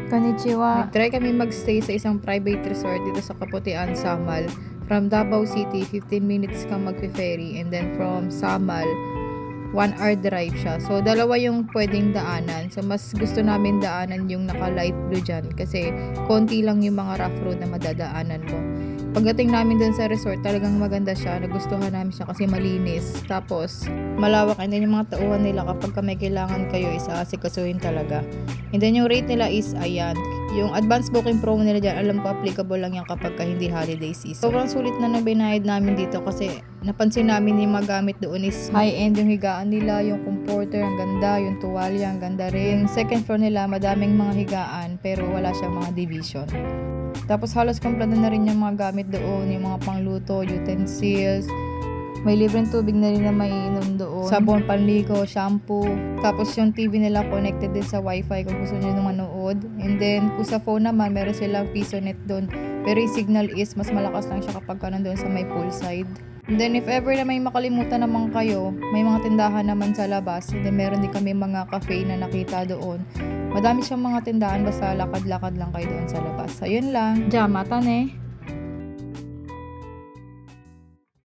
Konnichiwa. Nag-try kami magstay sa isang private resort dito sa Kaputian, Samal. From Davao City, 15 minutes kang magfe-ferry, and then from Samal, 1 hour drive siya. So, dalawa yung pwedeng daanan. So, mas gusto namin daanan yung naka-light blue dyan kasi konti lang yung mga rough road na madadaanan mo. Pagdating namin dun sa resort, talagang maganda siya. Nagustuhan namin siya kasi malinis. Tapos, malawak. And then yung mga tauhan nila kapag may kailangan kayo, isa-asikasuhin talaga. And then yung rate nila is, ayan. Yung advance booking promo nila dyan, alam ko applicable lang yan kapag hindi holiday season. Sobrang sulit na binayad namin dito kasi napansin namin yung magamit doon is high-end yung higaan nila, yung comforter, ang ganda, yung tuwalya, ang ganda rin. Second floor nila, madaming mga higaan pero wala siyang mga division. Tapos halos kompleto na rin yung mga gamit doon, yung mga pangluto, utensils. May libreng tubig na rin na maiinom doon. Sabon, panligo, shampoo. Tapos yung TV nila connected din sa wifi kung gusto nyo nung manood. And then kung sa phone naman, meron silang PisoNet doon. Pero yung signal is mas malakas lang siya kapag nandun sa may poolside. And then if ever na may makalimutan naman kayo, may mga tindahan naman sa labas. And then meron din kami mga cafe na nakita doon. Madami siyang mga tindahan, basta lakad-lakad lang kayo doon sa labas. So, yun lang. Jamata ne.